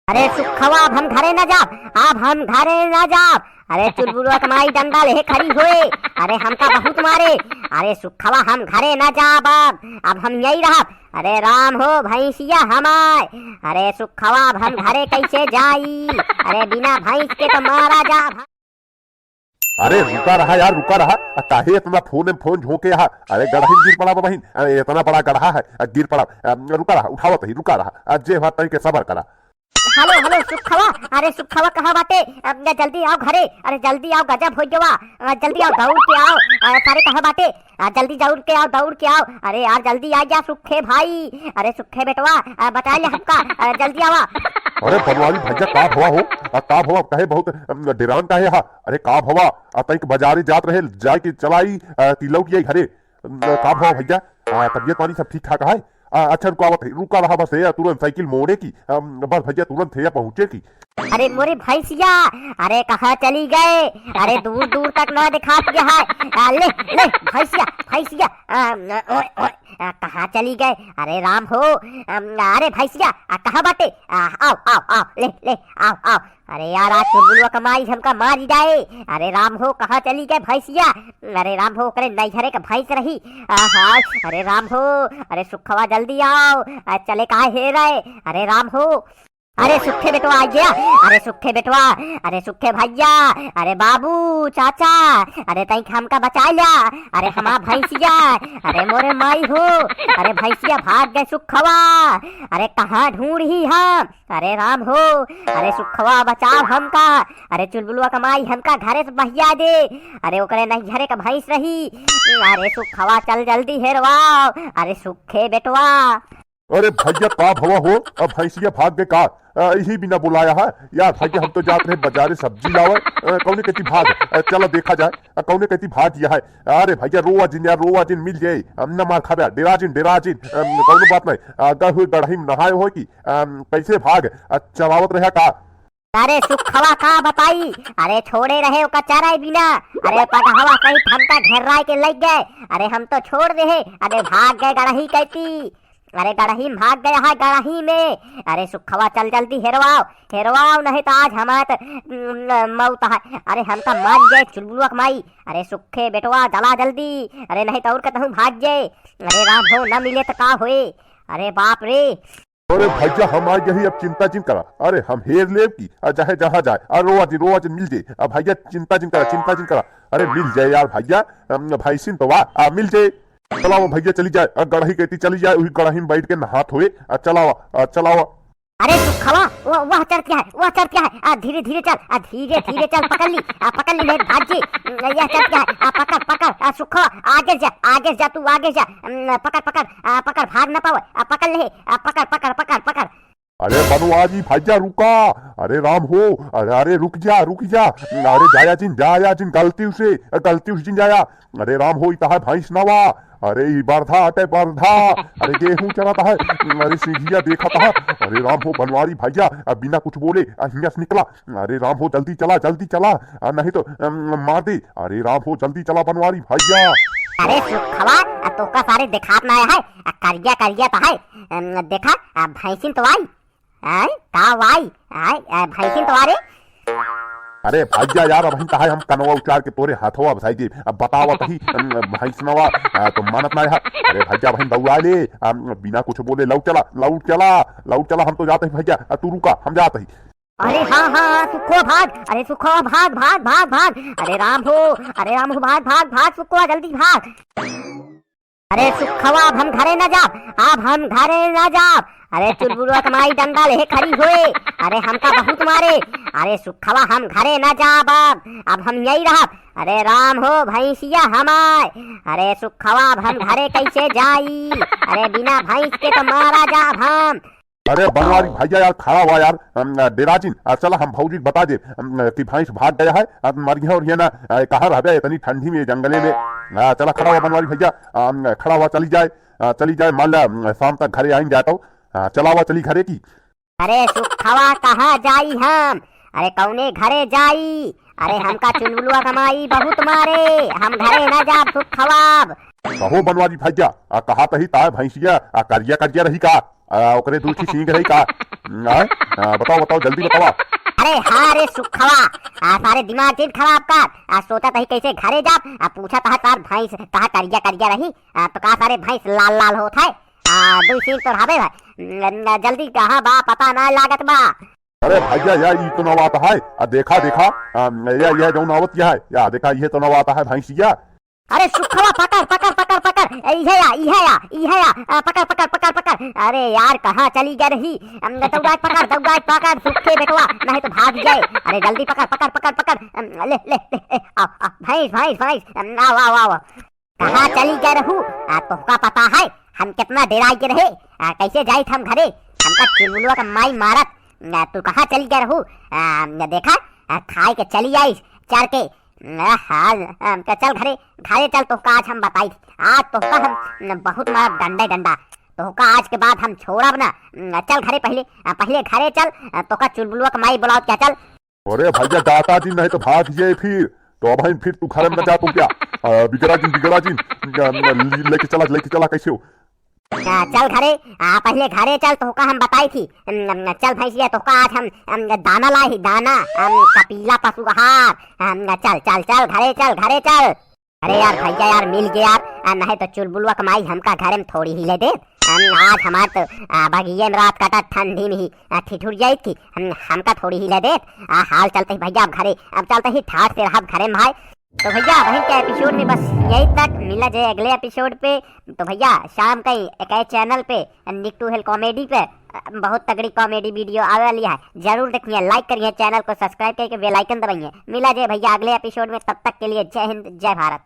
अरे सुखवा अब हम घरे न जाब, अब हम घरे न जाब। अरे चुलबुलवा कमाई डंडा ले खड़ी हुए, अरे हमका बहुत मारे। अरे सुखवा हम घरे न जाब, अब हम यही रहब। अरे राम हो भैंसिया हमार। अरे सुखवा अब हम घरे कैसे जाई, अरे बिना भैंस के तो मारा जा। अरे रुका रहा यार, रुका रहा। काहे इतना फोन में फोन झोंके यहाँ। अरे गढ़ही गिर पड़ा बहिन, इतना बड़ा गढ़ा है, गिर पड़ा। रुका रहा, उठावत ही, रुका रहा। जे बात तरीके सबर करा। हेलो हेलो सुखवा, अरे सुखवा कहाँ बाटे? अब जल्दी आओ घरे, अरे जल्दी आओ, गजब हो गया। जल्दी आओ, दौड़ के आओ। सारे कहाँ बाटे? जल्दी दौड़ के आओ, दौड़ के आओ। अरे यार जल्दी आ जा सुखे भाई, अरे सुखे बेटवा बता ले हमका, जल्दी आवा। अरे बनवारी भैया का भवा हो, का भवा कहे बहुत डिरान का है। अरे का भवा तक बाजारे जात रहे, जाए के चलाई तिलौ की घरे। का भवा भैया, तबियत पानी सब ठीक ठाक है? अच्छा रुका रहा बस है, तुरंत साइकिल मोड़े की, बस भैया तुरंत है पहुंचे की। अरे मोरे भैंसिया, अरे कहाँ चली गए? अरे दूर दूर तक न दिखात गया है। ले ले भैंसिया भैंसिया, कहाँ चली गए? अरे राम हो, अरे भैंसिया कहाँ बाटे? आओ आओ आओ, ले ले आओ आओ। अरे यार आज चुलबुलवा कमाई हमका मार ही जाए। अरे राम हो कहाँ चली गए भैंसिया? अरे राम हो करे नैहरे का भैंस रही। हाँ अरे राम हो, अरे सुखवा जल्दी आओ, चले कहाँ हे रहे? अरे राम हो, अरे सुखे बेटवा आ गया। अरे सुखे बेटवा, अरे सुखे भैया, अरे बाबू चाचा, अरे तई हमका बचा लिया। अरे हमारा भैंसिया, अरे मोरे माई हो, अरे भैंसिया भाग गए सुखवा। अरे कहाँ ढूंढ ही हम? अरे राम हो, अरे सुखवा बचाओ हमका। अरे चुलबुलवा कमाई हमका घरे से बहिया दे। अरे ओकरे नहीं घरे का भैंस रही। अरे सुखवा चल जल्दी हेरवाओ। अरे सुखे बेटवा। अरे भैया का भवा हो, अब भैंसिया भाग गए का? यही बिना बुलाया है यार भैया। हम तो जाते रहे बाजारे सब्जी लावे, कौने कहती भाग। चलो देखा जाए कौने कहती भाग किया है। अरे भैया रोआ जिन यार, रोआ जिन मिल जाए, न मार खाबे। डेरा जिन कौन बात नहीं। गए हुए गढ़ही में नहाए हो कि कैसे भाग चलावत रहा का? अरे सुखवा का बताई, अरे छोड़े रहे ओका चारा बिना। अरे पगहवा कहीं हमका घेरा के लग गए। अरे हम तो छोड़ दे, अरे भाग गए गढ़ही कहती। अरे गढ़ही में भाग गया है, गढ़ही में। अरे सुखवा चल जल्दी हेरवाओ, हेरवाओ नहीं तो आज हमारे मौत है। अरे हम तो मार जाए चुलबुलवा कमाई। अरे सुखे बेटवा चला जल्दी, अरे नहीं तो और कहता हूँ भाग जाए। अरे राम हो, न मिले तो का होए? अरे बाप रे। अरे भैया हम आज यही अब चिंता जिन करा। अरे हम हेर ले की चाहे जहाँ जाए, रोआ जिन मिल जाए। अब भैया चिंता जिन करा। अरे मिल जाए यार भैया, भैंसिन तो वाह मिल जाए। चलाओ भैया चली जाए, गढ़ही कहती चली जाए, वही गढ़ही में बैठ के नहात हुए। चलाओ। अरे सुखवा वह चढ़ क्या है, वह चढ़ क्या है? धीरे धीरे चल, धीरे धीरे चल। पकड़ ली नहीं भाग जी। यह चढ़ क्या है? पकड़ पकड़ सुखवा, आगे जा तू आगे जा। पकड़ पकड़ पकड़, भाग न पावे। पकड़ ले, पकड़ पकड़ पकड़ पकड़। अरे बनवा जी भैया रुका। अरे राम हो, अरे रुक जा। अरे जाया जिन गलती उसे जिन जाया। अरे राम हो इता है भैंस नवा। अरे बरधा अटे बरधा, अरे गेहूं चलाता है। अरे सीढ़िया देखा था। अरे राम हो बनवारी भैया बिना कुछ बोले हिया से निकला। अरे राम हो जल्दी चला, नहीं तो मार दे। अरे राम हो जल्दी चला बनवारी भैया। अरे सुखवा तो का सारे दिखात ना है, करिया तो है। देखा भैंसिन तो आई, भैंसिन तो आ रे। अरे भैया यार अब है हम कनवा उचार के तोरे हाथवा बसाई दे। अब बतावा तही भैंसनवा तो मानत ना है। अरे भैया बहन दौड़ा ले, बिना कुछ बोले लौट चला। हम तो जाते ही भैया, तू रुका हम जाते ही। अरे हाँ सुखो भाग। अरे सुखो भाग। अरे राम हो भाग सुखो जल्दी भाग। अरे सुखवा अब हम घरे न जाब, अरे चुलबुलवा कमाई डंडा ले खड़ी हुए। अरे हमका बहुत मारे। अरे सुखवा हम घरे न जाब, अब हम यही रहब। अरे राम हो भैंसिया हमार। अरे सुखवा अब हम घरे कैसे जाई? अरे बिना भैंस के तो मारा जाब हम। अरे बनवारी भैया यार खड़ा हुआ यार, डेराजिन चला हम भौजी बता दे कि भैंस भाग गया है। मर गया और ये ना कहाँ रह इतनी ठंडी में जंगले में। चला खड़ा हुआ बनवारी भैया, खड़ा हुआ चली जाए। मान ला शाम तक घरे आएंगे जाता हूँ। चला हुआ चली घरे की। अरे सुखवा कहाँ जाई हम? अरे कौने घरे जाई? अरे हमका चुलबुलवा कमाई बहुत मारे, हम घरे न जाब सुखवा। कहो बनवा जी भैया कहा तही ताय भैंसिया करिया करिया रही का ओकरे दूध की सींग रही का बताओ बताओ जल्दी बताओ। अरे हाँ रे सुखवा सारे दिमाग चीज खराब कर सोचा तही कैसे घरे जा पूछा तहा तार भैंस कहा करिया करिया रही तो कहा सारे भैंस लाल लाल होत है दो सींग तो हवे भाई जल्दी कहा बा पता ना लागत बा। अरे भैया यार ये तो नवाता है देखा देखा यह जो नवत यह है या देखा ये तो नवाता है भैंसिया। अरे सुखवा पकड़ पकड़ पकड़ पकड़ इहे या पकड़ पकड़ पकड़ पकड़। अरे यार कहाँ चली जा रही दौड़ा पकड़ सुखे बेटवा नहीं तो भाग जाए। अरे जल्दी पकड़ पकड़ पकड़ पकड़ ले ले ले आओ भैंस भैंस भैंस आओ आओ आओ। कहाँ चली जा रहू तोहका पता है हम कितना डेराई के रहे कैसे जाए हम घरे हमका चुलबुलवा का माई मारत तू कहाँ चली जा रहू देखा खाए के चली आई चार के चल घरे घरे चल तोहका आज हम बताई आज तोहका हम बहुत मारा डंडा डंडा तोहका आज के बाद हम छोड़ब ना चल घरे पहले घरे चल तोहका चुलबुलवा का माई बुलाओ क्या चल। अरे भैया दाता जी नहीं तो भाग जाए फिर अब फिर तू घर में जा तू क्या बिगड़ा जी लेके चला कैसे हो चल घरे पहले घरे चल तोहका हम बताई थी चल भैंसिया तोहका आज हम दाना लाई दाना कपीला पशु आहार चल चल चल घरे चल। अरे यार भैया यार मिल गया यार नहीं तो चुलबुलवा कमाई हमका घर में थोड़ी ही ले दे आज हमार तो बगिये में रात काटा ठंडी में ही ठिठुर जाई थी हमका थोड़ी ही ले दे हाल चलते ही भैया अब घरे अब चलते ही ठाट से रहा घरे में भाई। तो भैया वहीं के एपिसोड में बस यही तक मिला जाए अगले एपिसोड पे। तो भैया शाम का ही एक चैनल पे निक2 हेल कॉमेडी पे बहुत तगड़ी कॉमेडी वीडियो आने वाली है जरूर देखिए लाइक करिए चैनल को सब्सक्राइब करके बेल आइकन दबाइए। मिला जाए भैया अगले एपिसोड में तब तक के लिए जय हिंद जय भारत।